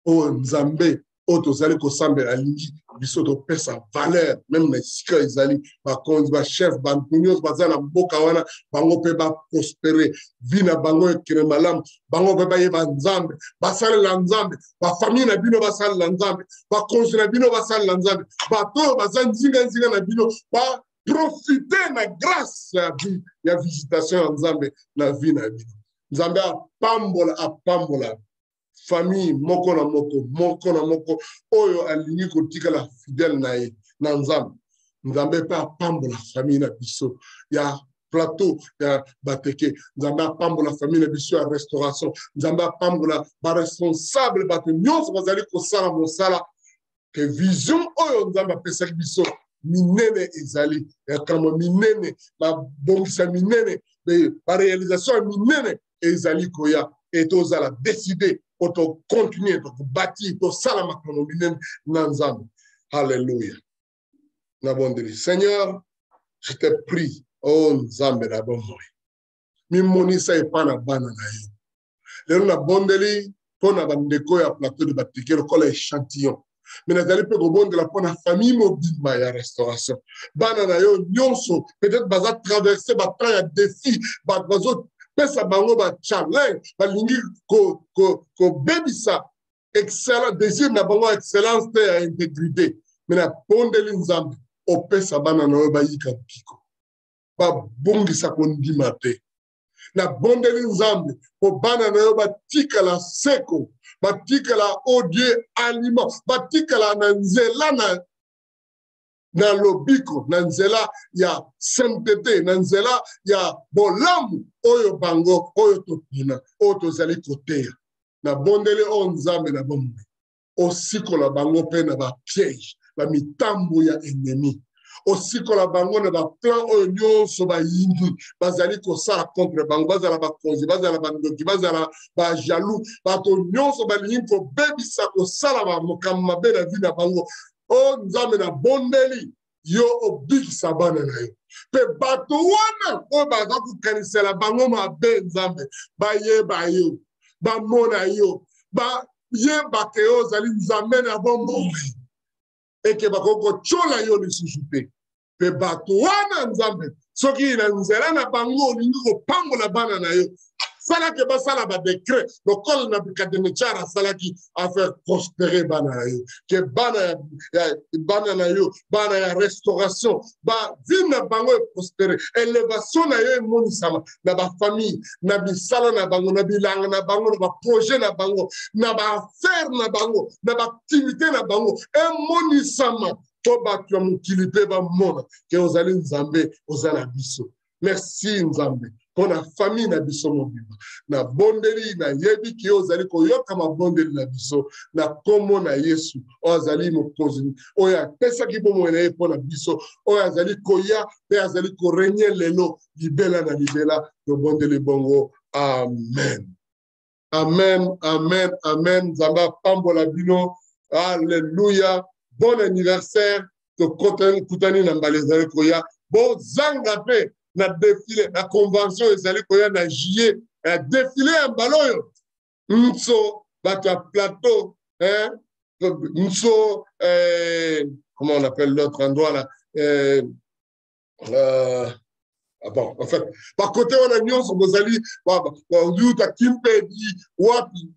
o Nzambe o tozali ko sambela alingi biso to pesa valeur même na sika ezali ba konzi ba chef ba mpunios bazana mboka wana bango pe ba prospérer vina bango ekire malam bango pe ba yeba Nzambe basala la Nzambe ba famille na bino basala la Nzambe ba konzi na bino basala la Nzambe ba to bazana nzinga na bino ba profiter na grâce ya visitation ya Nzambe na vie na bino. Nzambe apambola famille moko na moko oyo alingi kotika la fidèle na ye na Nzambe. Nzambe pa apambola famille na biso ya plateau ya bateke. Nzambe apambola famille na biso ya restauration. Nzambe apambola ba responsable bato nyonso bazali kosala mosala que vision oyo Nzambe apesaki biso minene ezali kama minene ba bongisa minene ba réalisation minene ezali koya et tozala décider pour continuer pour bâtir pour salama comme minene na Nzambe. Alléluia. Na bondeli Seigneur, je te prie oh Nzambe na bomoi mi monisa epana bana na yo lelo na bondeli pona bandeko ya plateau de batike lokola échantillon. Mais nous allons rebondir pour la famille mobile ya restauration. Banana yo nyonso peut-être baza traverser ba temps ya défi ba bazo pesa bango ba challenge ba lingi ko bebisa excellent désir na bango excellence te ya intégrité. Mais na pondeli Nzambe o pesa banana yo ba yika piko. Ba bongisa kondima te. Na bondeli Nzambe po banana yo ba tika la seko. Batika la oh Dieu aliment batika la nanzela na lobiko nanzela ya sainteté nanzela ya bolamu oyo bango oyo topina oyo tozali koteya na bondele o Nzambe na bombe osikola bango pe na ba piège ba mitambo ya ennemi osikola bango na ba plan oyo nyonso ba yingi bazali kosala contre bango bazala ba konzi bazala bandoki bazala ba jaloux bato nyonso balingi ko bebisa kosala ba mokamba mabe na vie na bango o Nzambe na bondeli yo obikisa bana na yo pe bato wana oyo baza kokanisela bango mabe Nzambe bayeba yo bamona yo bayeba ke yo ozali Nzambe na bomoi et que bakoko chola yo lisusu te pe bato wana Nzambe soki na nzela na bango olingi kopangola bana na yo salaki basala ba décret lokola na Nebukadnezar asalaki à faire prospérer bana na yo ke bana na yo bana ya restauration ba vie na bango prospérer élévation na yo emonisama na ba famille na bisala na bango na bilanga na bango na ba projet na bango na ba affaire na bango na ba activité na bango emonisama to bato ya mokili mpe bamona ke ozali Nzambe ozala biso. Merci Nzambe pour la famille na biso mobima na bondeli na yebi ki ozali koyoka mabondeli na biso na kombo na Yesu ozali mokonzi oyo apesaki bomoi na ye mpo na biso oyo azali koya mpe azali korenye lelo libela na libela tobondeli bongo amen amen amen amen Nzambe apambola bino. Alléluia. bon anniversaire, Kutani Nambalezale Koya, bon Zangape, na défilé, la convention Ezale Koya, na juillet, na défilé en ballon. Nso, bata plateau, hein, Nso, comment on appelle l'autre endroit là? Bon, en fait, par côté, on a mis sur Bozali, Yuta Kimpedi, Wapi,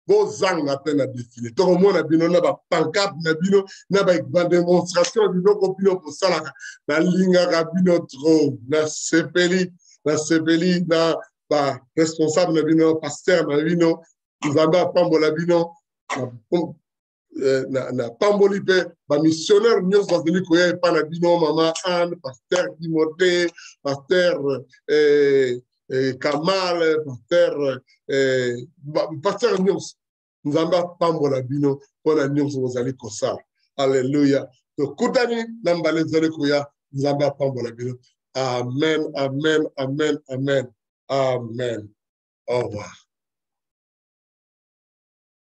Bozang à peine à défiler. Tout le monde a dit, on a pas pancarte, on a pas démonstration, on a pas pour ça, la ligne rabino trop, na sepeli, na responsable, na pasteur, na Zamba Pambolabino, na Pamboli pe ba missionnaire nyos bazeli ko ya pa na bino mama Anne pasteur Timothée pasteur Kamal pasteur nyos nzamba Pambola bino pona nyos bazali ko sa alléluia to kutani nambale zali ko ya nzamba Pambola bino amen amen amen amen amen au revoir.